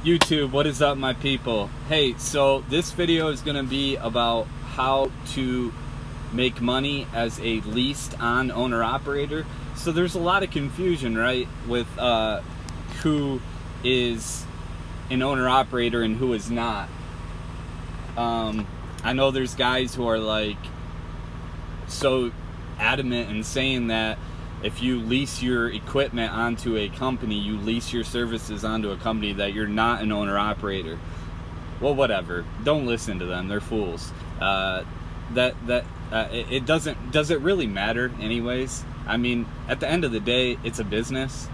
YouTube, what is up, my people? Hey, so this video is going to be about how to make money as a leased on owner-operator. So there's a lot of confusion, right, with who is an owner-operator and who is not. I know there's guys who are like so adamant in saying that if you lease your equipment onto a company, you lease your services onto a company, that you're not an owner-operator. Well, whatever. Don't listen to them. They're fools. It does it really matter anyways? I mean, at the end of the day, it's a business,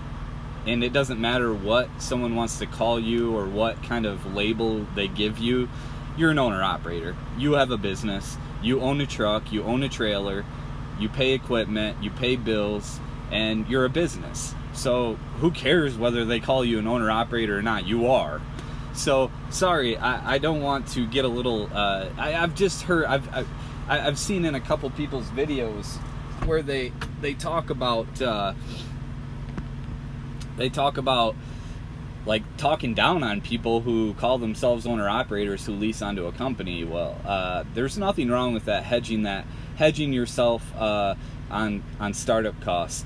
and it doesn't matter what someone wants to call you or what kind of label they give you. You're an owner-operator. You have a business. You own a truck. You own a trailer. You pay equipment, you pay bills, and you're a business. So who cares whether they call you an owner-operator or not? You are. So sorry, I don't want to get a little. I've just heard. I've seen in a couple people's videos where they talk about like talking down on people who call themselves owner-operators who lease onto a company. Well, there's nothing wrong with that, hedging yourself on startup cost.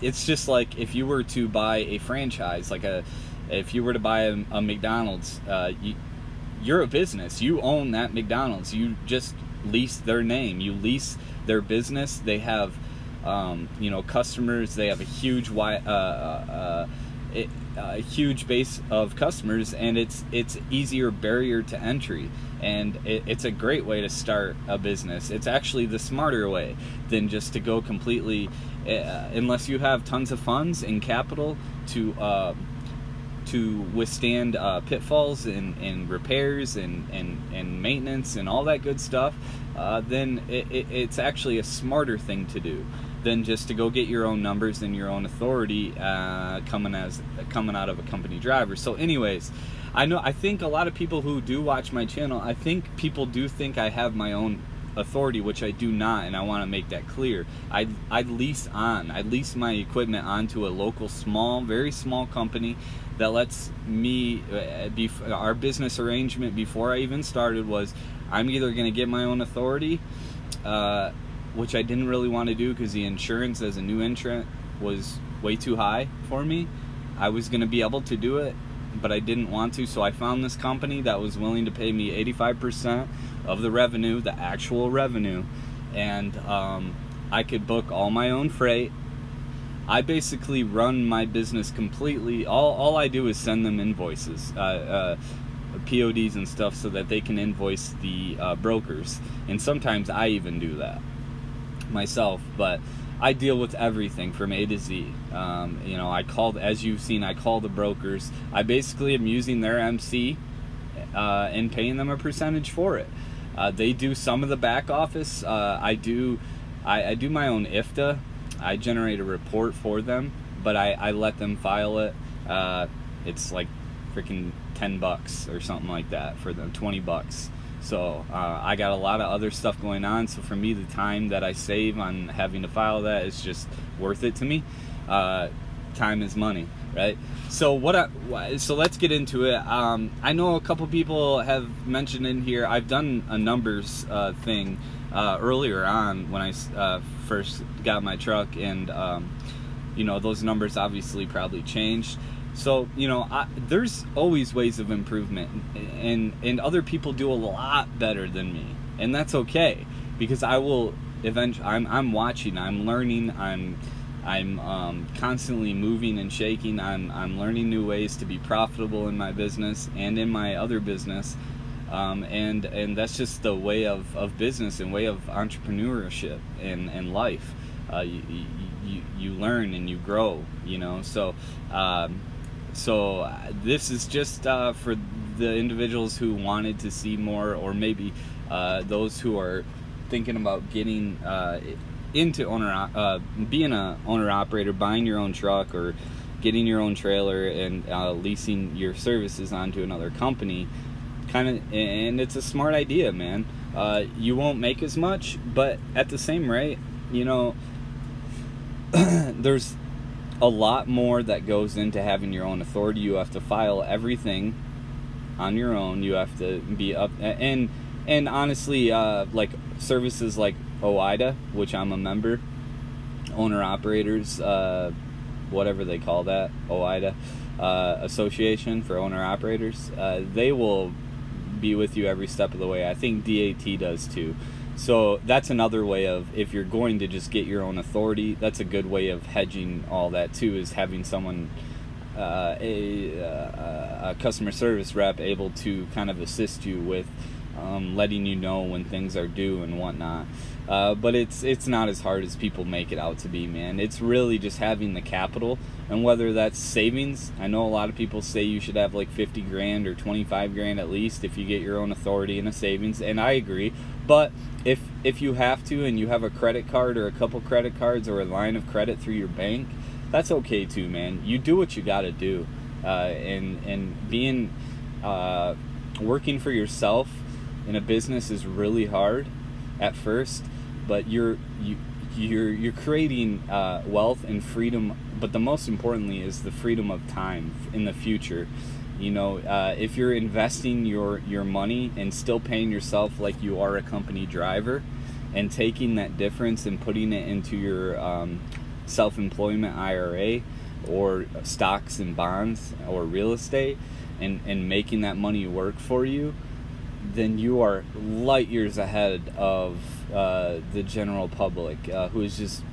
It's just like if you were to buy a franchise, if you were to buy a McDonald's, you're a business. You own that McDonald's. You just lease their name. You lease their business. They have customers. They have a huge base of customers, and it's easier barrier to entry, and it's a great way to start a business. It's actually the smarter way than just to go completely, unless you have tons of funds and capital to withstand pitfalls and repairs and maintenance and all that good stuff. Then it's actually a smarter thing to do than just to go get your own numbers and your own authority coming out of a company driver. So anyways, I think a lot of people who do watch my channel, I think people do think I have my own authority, which I do not, and I want to make that clear. I lease my equipment onto a local very small company that lets me, our business arrangement before I even started was, I'm either going to get my own authority, which I didn't really want to do because the insurance as a new entrant was way too high for me. I was going to be able to do it, but I didn't want to, so I found this company that was willing to pay me 85% of the revenue, the actual revenue, and I could book all my own freight. I basically run my business completely. All I do is send them invoices, PODs and stuff, so that they can invoice the brokers, and sometimes I even do that myself, but I deal with everything from A to Z. As you've seen, I call the brokers. I basically am using their MC and paying them a percentage for it. They do some of the back office. I do my own IFTA. I generate a report for them, but I let them file it. It's like freaking $10 or something like that for them, $20. So I got a lot of other stuff going on, so for me, the time that I save on having to file that is just worth it to me. Time is money, right? So so let's get into it. I know a couple people have mentioned in here, I've done a numbers thing earlier on when I first got my truck, and those numbers obviously probably changed. So, there's always ways of improvement, and other people do a lot better than me, and that's okay, because I will eventually, I'm watching, I'm learning, I'm constantly moving and shaking. I'm learning new ways to be profitable in my business and in my other business, and that's just the way of business and way of entrepreneurship and life. You learn and you grow, So this is just for the individuals who wanted to see more, or maybe those who are thinking about getting into being an owner-operator, buying your own truck or getting your own trailer and leasing your services onto another company. And it's a smart idea, man. You won't make as much, but at the same rate, there's a lot more that goes into having your own authority. You have to file everything on your own. You have to be up, and honestly, like services like OIDA, which I'm a member, owner operators, whatever they call that, OIDA, Association for Owner Operators, they will be with you every step of the way. I think DAT does too. So that's another way of, if you're going to just get your own authority, that's a good way of hedging all that too, is having someone, a customer service rep, able to kind of assist you with letting you know when things are due and whatnot. But it's not as hard as people make it out to be, man. It's really just having the capital, and whether that's savings. I know a lot of people say you should have like 50 grand or 25 grand at least if you get your own authority and a savings, and I agree. But if you have to, and you have a credit card or a couple credit cards or a line of credit through your bank, that's okay too, man. You do what you got to do, and being working for yourself in a business is really hard at first, but you're creating wealth and freedom. But the most importantly is the freedom of time in the future. You know, if you're investing your money and still paying yourself like you are a company driver, and taking that difference and putting it into your self-employment IRA or stocks and bonds or real estate, and making that money work for you, then you are light years ahead of the general public, who is just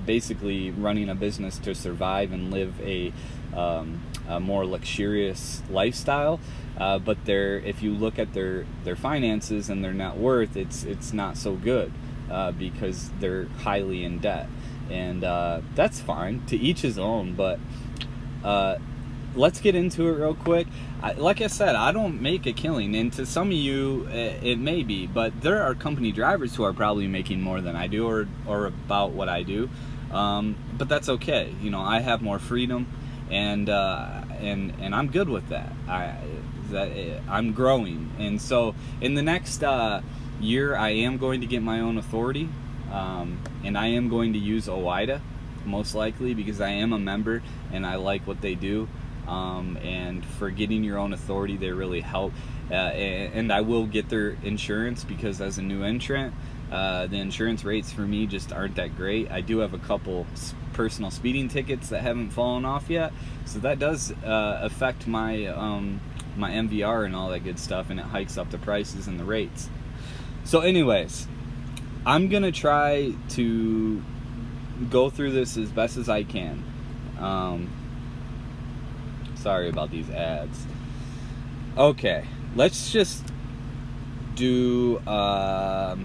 basically running a business to survive and live a more luxurious lifestyle. But if you look at their finances and their net worth, it's not so good, because they're highly in debt. And that's fine, to each his own. But let's get into it real quick. Like I said, I don't make a killing, and to some of you it may be, but there are company drivers who are probably making more than I do, or about what I do. But that's okay. You know, I have more freedom, and I'm good with that. I'm growing, and so in the next year, I am going to get my own authority, and I am going to use OIDA most likely, because I am a member and I like what they do. And for getting your own authority, they really help. And I will get their insurance, because as a new entrant, the insurance rates for me just aren't that great. I do have a couple personal speeding tickets that haven't fallen off yet, so that does affect my my MVR and all that good stuff, and it hikes up the prices and the rates. So anyways, I'm gonna try to go through this as best as I can. Sorry about these ads. Okay, let's just do a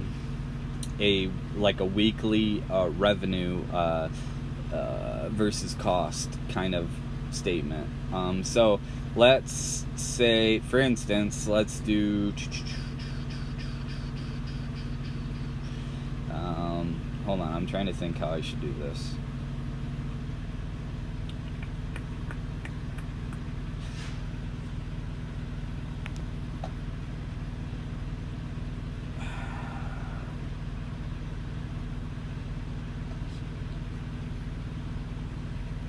weekly revenue versus cost kind of statement. So let's say, for instance, let's do hold on, I'm trying to think how I should do this.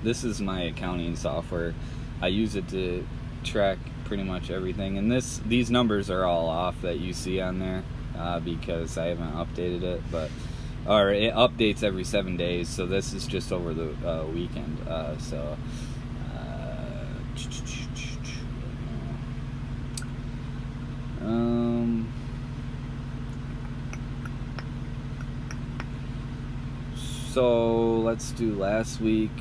This is my accounting software. I use it to track pretty much everything, and these numbers are all off that you see on there, because I haven't updated it, or it updates every 7 days, so this is just over the weekend. So let's do last week.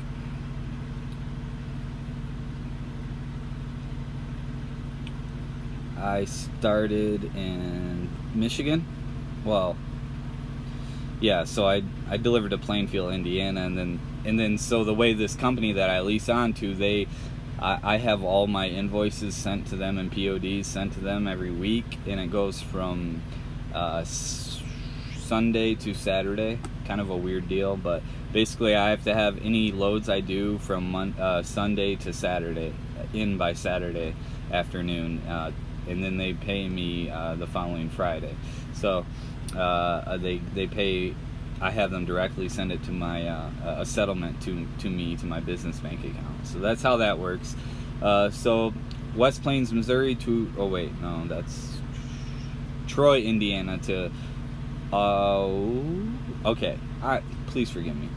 I started in Michigan. Well, yeah, so I delivered to Plainfield, Indiana, and then so the way this company that I lease onto, I have all my invoices sent to them and PODs sent to them every week, and it goes from Sunday to Saturday. Kind of a weird deal, but basically I have to have any loads I do from Sunday to Saturday in by Saturday afternoon, and then they pay me the following Friday. So they pay. I have them directly send it to my a settlement to me, to my business bank account. So that's how that works. So West Plains, Missouri to, oh wait, no, that's Troy, Indiana to, okay, alright, please forgive me.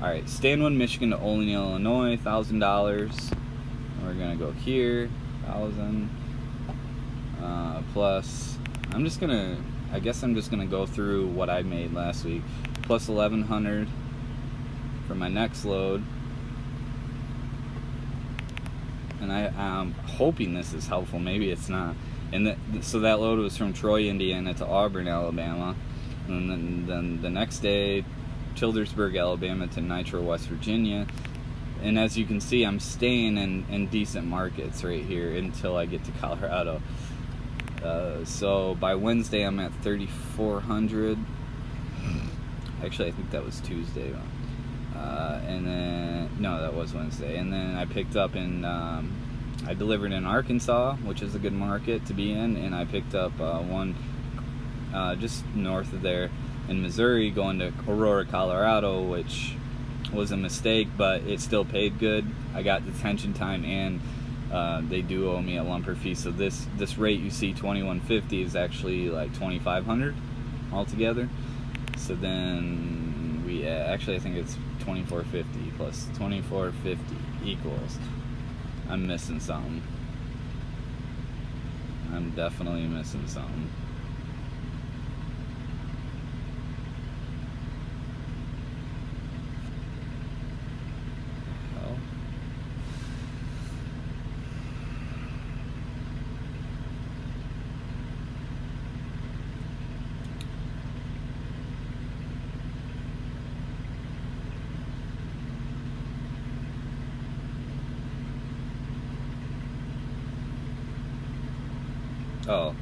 Alright, Stanwood, Michigan to Olean, Illinois, $1,000. We're gonna go here, 1,000, plus, I guess I'm just gonna go through what I made last week, plus 1,100 for my next load. And I'm hoping this is helpful. Maybe it's not. And so that load was from Troy, Indiana to Auburn, Alabama, and then the next day, Childersburg, Alabama to Nitro, West Virginia. And as you can see, I'm staying in decent markets right here until I get to Colorado. So by Wednesday, I'm at 3,400. Actually, I think that was Tuesday. And then, no, that was Wednesday. And then I picked up I delivered in Arkansas, which is a good market to be in. And I picked up one just north of there in Missouri, going to Aurora, Colorado, which was a mistake, but it still paid good. I got detention time, and they do owe me a lumper fee. So this rate you see, $2,150, is actually like $2,500 altogether. So then actually I think it's $2,450 plus $2,450 equals, I'm missing something. I'm definitely missing something. Oh,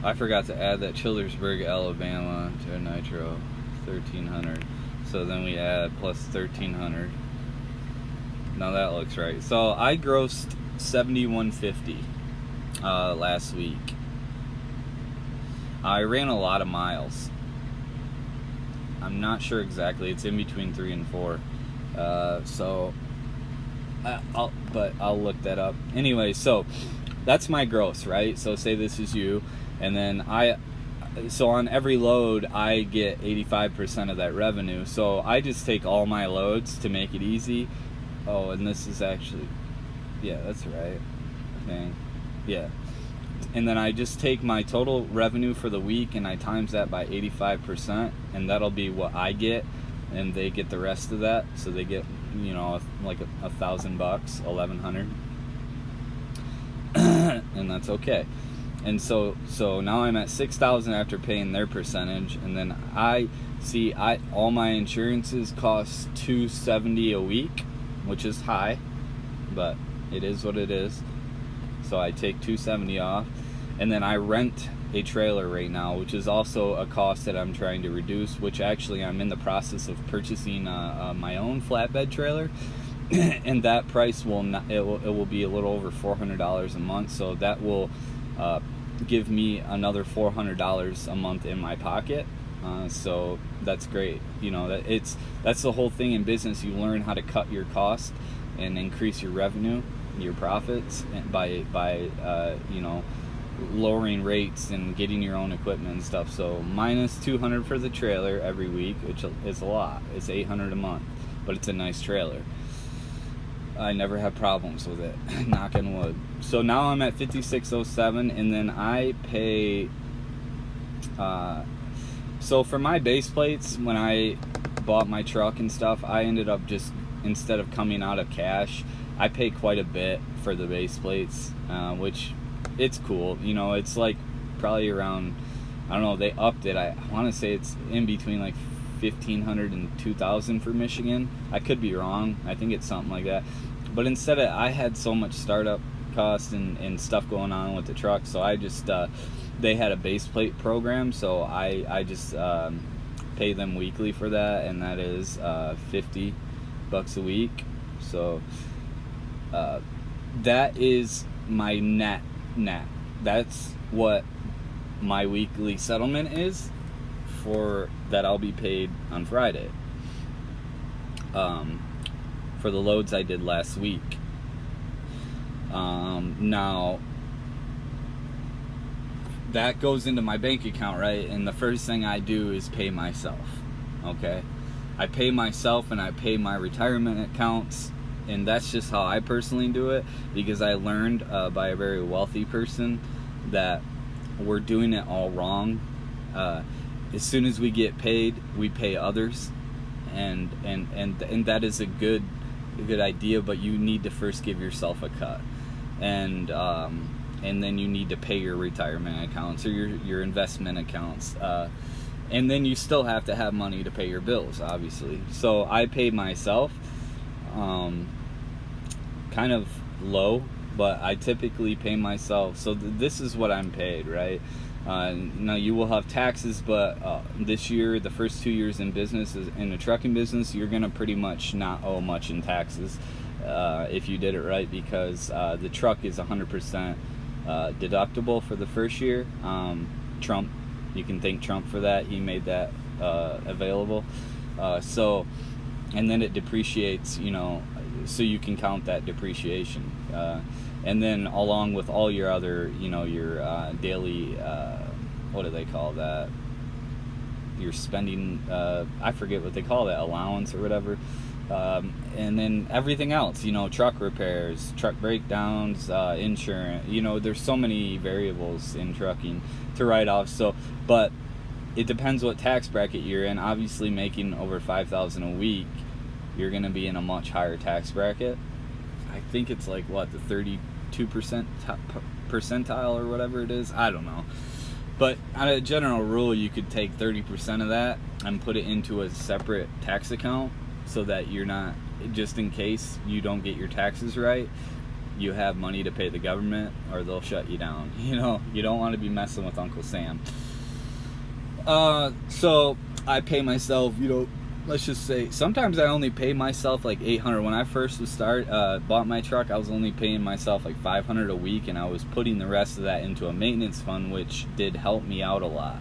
I forgot to add that Childersburg, Alabama to Nitro, 1,300. So then we add plus 1,300. Now that looks right. So I grossed $7,150 last week. I ran a lot of miles. I'm not sure exactly. It's in between 3 and 4. I'll look that up. Anyway, so that's my gross, right? So say this is you, and then so on every load I get 85% of that revenue. So I just take all my loads to make it easy. Oh, and this is actually, yeah, that's right, I think, yeah. And then I just take my total revenue for the week and I times that by 85%, and that'll be what I get, and they get the rest of that. So they get, you know, like $1,000, 1,100. And that's okay. And so now I'm at 6,000 after paying their percentage, and then all my insurances cost $270 a week, which is high, but it is what it is. So I take $270 off, and then I rent a trailer right now, which is also a cost that I'm trying to reduce, which actually I'm in the process of purchasing my own flatbed trailer. And that price will be a little over $400 a month, so that will give me another $400 a month in my pocket. So that's great. You know, that's the whole thing in business. You learn how to cut your cost and increase your revenue, your profits, by you know, lowering rates and getting your own equipment and stuff. So minus $200 for the trailer every week, which is a lot. It's $800 a month, but it's a nice trailer. I never have problems with it, knock on wood. So now I'm at 5607, and then I pay, so for my base plates, when I bought my truck and stuff, I ended up just, instead of coming out of cash, I pay quite a bit for the base plates, which, it's cool. You know, it's like probably around, I don't know, they upped it. I want to say it's in between like $1,500 and $2,000 for Michigan. I could be wrong. I think it's something like that. But instead of, I had so much startup cost and stuff going on with the truck, so I just they had a base plate program, so I just pay them weekly for that, and that is $50 a week. So that is my net. That's what my weekly settlement is for that I'll be paid on Friday for the loads I did last week. Now that goes into my bank account, right? And the first thing I do is pay myself. Okay, I pay myself and I pay my retirement accounts, and that's just how I personally do it, because I learned by a very wealthy person that we're doing it all wrong. As soon as we get paid, we pay others, and that is a good idea, but you need to first give yourself a cut, and then you need to pay your retirement accounts or your investment accounts, and then you still have to have money to pay your bills, obviously. So I pay myself, kind of low, but I typically pay myself. So this is what I'm paid, right? Now you will have taxes, but this year, the first 2 years in business, in the trucking business, you're gonna pretty much not owe much in taxes if you did it right, because the truck is 100% deductible for the first year. Trump, you can thank Trump for that. He made that available. So, and then it depreciates, you know, so you can count that depreciation. And then along with all your other, you know, your daily, what do they call that? Your spending, I forget what they call that, allowance or whatever. And then everything else, you know, truck repairs, truck breakdowns, insurance, you know, there's so many variables in trucking to write off. So, but it depends what tax bracket you're in. Obviously, making over $5,000 a week, you're going to be in a much higher tax bracket. I think it's like, what, the 32% percentile or whatever it is. I don't know. But on a general rule, you could take 30% of that and put it into a separate tax account, so that you're not, just in case you don't get your taxes right, you have money to pay the government or they'll shut you down. You know, you don't want to be messing with Uncle Sam. So I pay myself, you know, let's just say sometimes I only pay myself like $800. When I first bought my truck, I was only paying myself like $500 a week, and I was putting the rest of that into a maintenance fund, which did help me out a lot.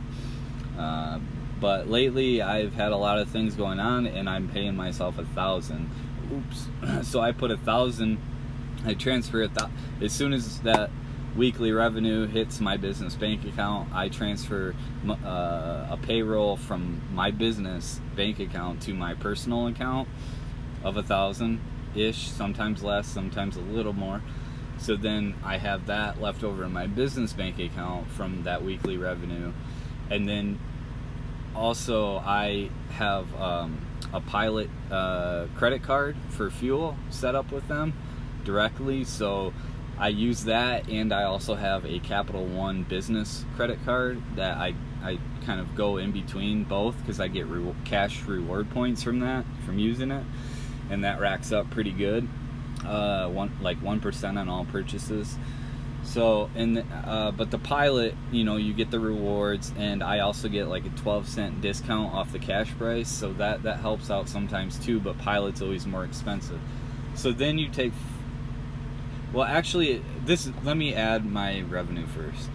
But lately I've had a lot of things going on, and I'm paying myself $1,000. Oops. So I put $1,000, I transfer it as soon as that weekly revenue hits my business bank account. I transfer a payroll from my business bank account to my personal account of $1,000-ish, sometimes less, sometimes a little more. So then I have that left over in my business bank account from that weekly revenue. And then also I have a Pilot credit card for fuel set up with them directly, so I use that, and I also have a Capital One business credit card that I kind of go in between both, because I get cash reward points from using it, and that racks up pretty good, like 1% on all purchases. So, but the Pilot, you know, you get the rewards, and I also get like a 12-cent discount off the cash price, so that helps out sometimes too, but Pilot's always more expensive. So then you take, well, actually, let me add my revenue first.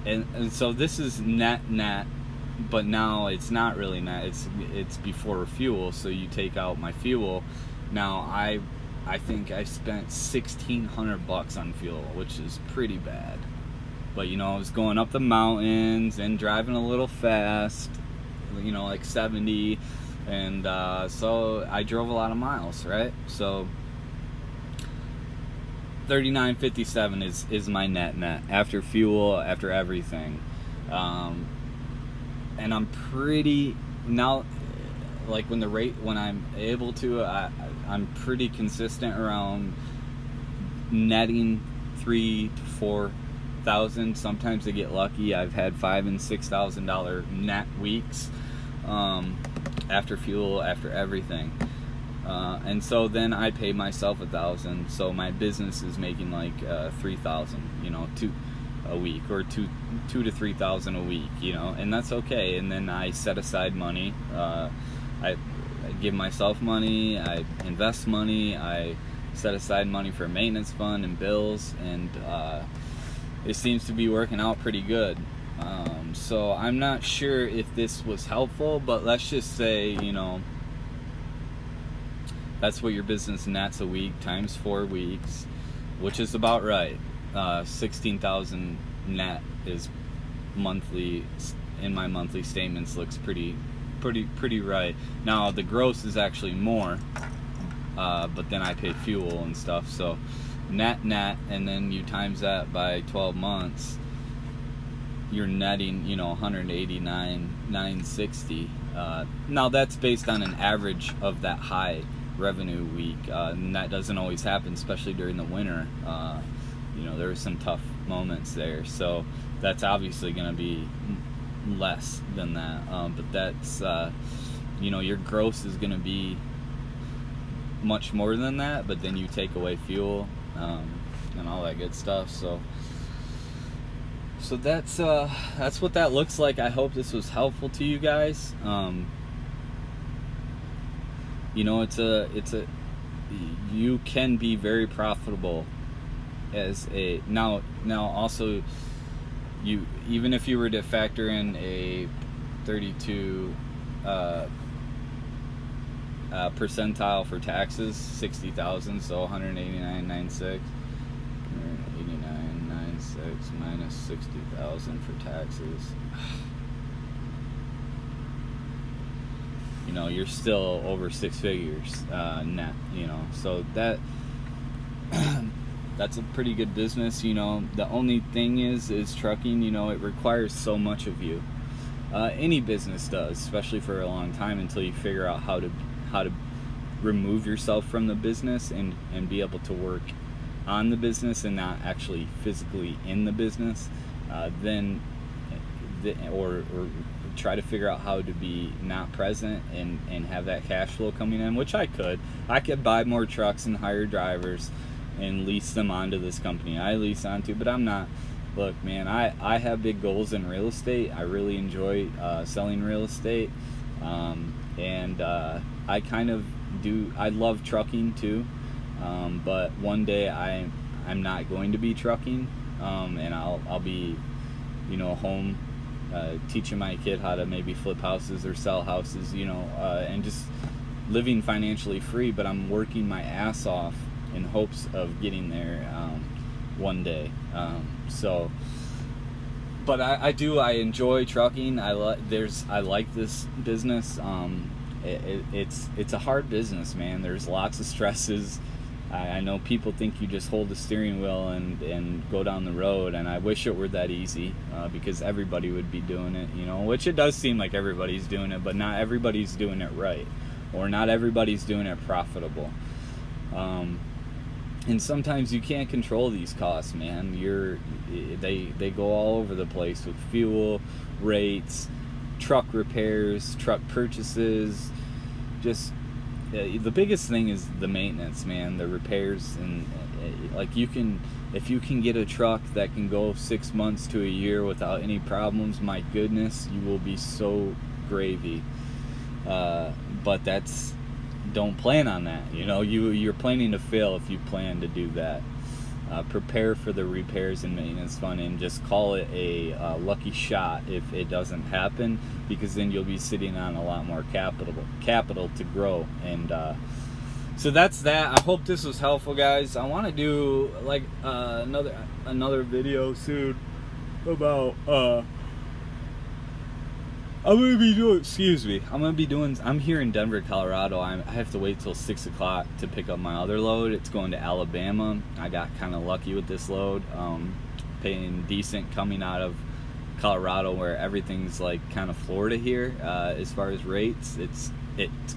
And so this is net, but now it's not really net, it's before fuel, so you take out my fuel. Now I think I spent $1,600 on fuel, which is pretty bad. But you know, I was going up the mountains and driving a little fast, you know, like 70, and so I drove a lot of miles, right? So $39.57 is my net after fuel, after everything. And I'm pretty now, like when I'm able to, I'm pretty consistent around netting $3,000 to $4,000. Sometimes I get lucky. I've had $5,000 and $6,000 net weeks after fuel, after everything. And so then I pay myself $1,000. So my business is making like $3,000, you know, a week, or two to $3,000 a week, you know, and that's okay. And then I set aside money. I give myself money, I invest money, I set aside money for a maintenance fund and bills, and it seems to be working out pretty good. So I'm not sure if this was helpful, but let's just say, you know, that's what your business nets a week times 4 weeks. which is about right. 16,000 net is monthly in my monthly statements. Looks pretty right. Now the gross is actually more, but then I pay fuel and stuff, so net, and then you times that by 12 months, you're netting, you know, 189,960. Now that's based on an average of that high revenue week, and that doesn't always happen, especially during the winter. You know, there were some tough moments there, so that's obviously going to be less than that, but that's you know, your gross is going to be much more than that, but then you take away fuel and all that good stuff. So that's what that looks like. I hope this was helpful to you guys. You know, you can be very profitable as a now also, you, even if you were to factor in a 32 percentile for taxes, 60,000, so 189,960, 189,960 minus 60,000 for taxes. You know, you're still over 6 figures net. You know, so that that's a pretty good business. You know, the only thing is trucking. You know, it requires so much of you. Any business does, especially for a long time, until you figure out how to remove yourself from the business and be able to work on the business and not actually physically in the business. Or try to figure out how to be not present and have that cash flow coming in, which I could buy more trucks and hire drivers and lease them onto this company I lease onto, but I'm not. Look, man, I have big goals in real estate. I really enjoy selling real estate, and I kind of do. I love trucking too, but one day I'm not going to be trucking, and I'll be, you know, home teaching my kid how to maybe flip houses or sell houses, you know, and just living financially free. But I'm working my ass off in hopes of getting there one day. But I enjoy trucking. I like this business. It's a hard business, man. There's lots of stresses. I know people think you just hold the steering wheel and go down the road, and I wish it were that easy, because everybody would be doing it, you know, which it does seem like everybody's doing it, but not everybody's doing it right, or not everybody's doing it profitable. And sometimes you can't control these costs, man. They go all over the place with fuel, rates, truck repairs, truck purchases. Just the biggest thing is the maintenance, man. The repairs, and like if you can get a truck that can go 6 months to a year without any problems, my goodness, you will be so gravy. But don't plan on that. You know, you're planning to fail if you plan to do that. Prepare for the repairs and maintenance fund, and just call it a lucky shot if it doesn't happen, because then you'll be sitting on a lot more capital to grow. And so that's that. I hope this was helpful, guys. I want to do like another video soon about I'm here in Denver, Colorado. I have to wait till 6 o'clock to pick up my other load. It's going to Alabama. I got kind of lucky with this load, paying decent coming out of Colorado, where everything's like kind of Florida here, as far as rates. It's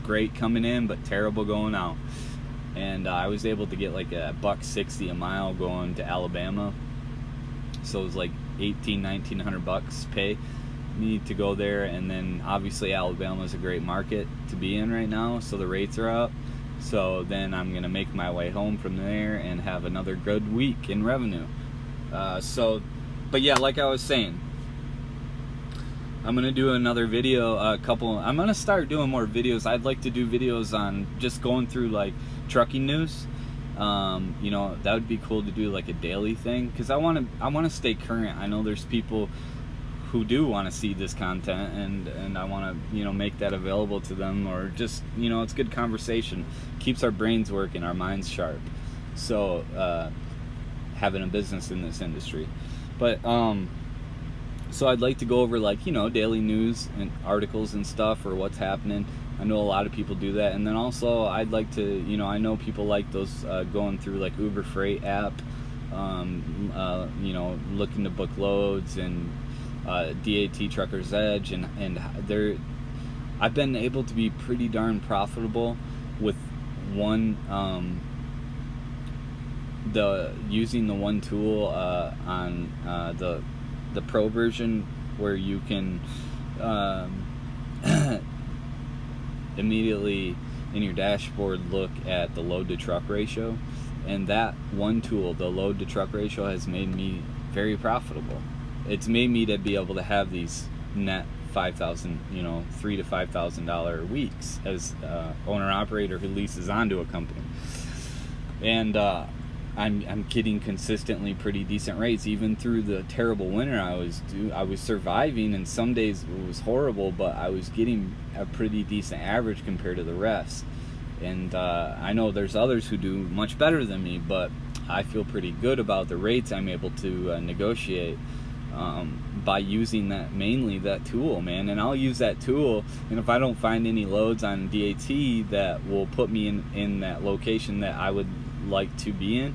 great coming in, but terrible going out. And I was able to get like $1.60 a mile going to Alabama, so it was like $1,900 pay me to go there. And then obviously Alabama is a great market to be in right now, so the rates are up. So then I'm gonna make my way home from there and have another good week in revenue. But yeah, like I was saying, I'm gonna do another video. I'm gonna start doing more videos. I'd like to do videos on just going through like trucking news. You know, that would be cool to do like a daily thing, because I want to stay current. I know there's people who do want to see this content, and I want to, you know, make that available to them, or just, you know, it's good conversation, keeps our brains working, our minds sharp. So having a business in this industry. But so I'd like to go over, like, you know, daily news and articles and stuff, or what's happening. I know a lot of people do that. And then also I'd like to, you know, I know people like those going through like Uber Freight app, you know, looking to book loads, and DAT TruckersEdge, and I've been able to be pretty darn profitable with using the one tool on the Pro version, where you can immediately in your dashboard look at the load to truck ratio, and that one tool, the load to truck ratio, has made me very profitable. It's made me to be able to have these net $5,000, you know, $3,000 to $5,000 weeks as owner operator who leases onto a company, and I'm getting consistently pretty decent rates, even through the terrible winter I was surviving, and some days it was horrible, but I was getting a pretty decent average compared to the rest. And I know there's others who do much better than me, but I feel pretty good about the rates I'm able to negotiate by using mainly that tool, man. And I'll use that tool, and if I don't find any loads on DAT that will put me in that location that I would like to be in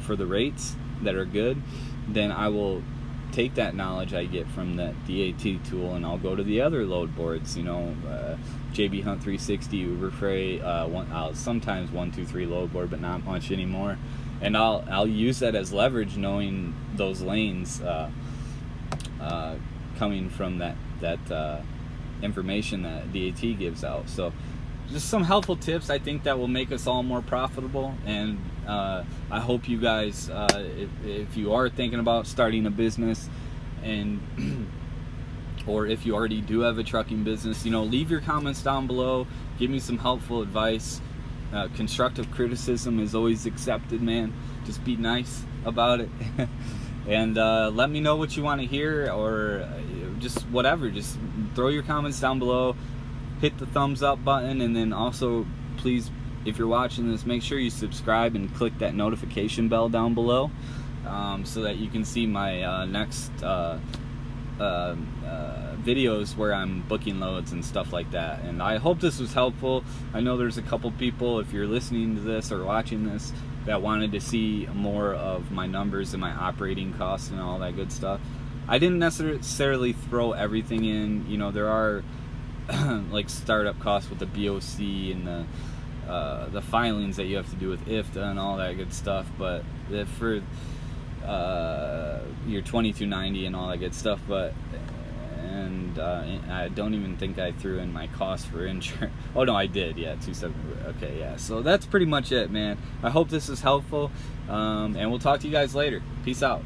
for the rates that are good, then I will take that knowledge I get from that DAT tool, and I'll go to the other load boards, you know, JB Hunt 360, Uber Freight, sometimes 123 load board, but not much anymore. And I'll use that as leverage, knowing those lanes coming from that information that DAT gives out. So just some helpful tips, I think, that will make us all more profitable. And I hope you guys, if you are thinking about starting a business, and or if you already do have a trucking business, you know, leave your comments down below. Give me some helpful advice. Constructive criticism is always accepted, man. Just be nice about it. And let me know what you want to hear, or just whatever. Just throw your comments down below. Hit the thumbs up button, and then also, please, if you're watching this, make sure you subscribe and click that notification bell down below, so that you can see my next videos where I'm booking loads and stuff like that. And I hope this was helpful. I know there's a couple people, if you're listening to this or watching this, that wanted to see more of my numbers and my operating costs and all that good stuff. I didn't necessarily throw everything in. You know, there are like startup costs with the BOC and the filings that you have to do with IFTA and all that good stuff, but for your 2290 and all that good stuff. But I don't even think I threw in my cost for insurance. Oh no, I did. Yeah, 270. Okay, yeah. So that's pretty much it, man. I hope this is helpful, and we'll talk to you guys later. Peace out.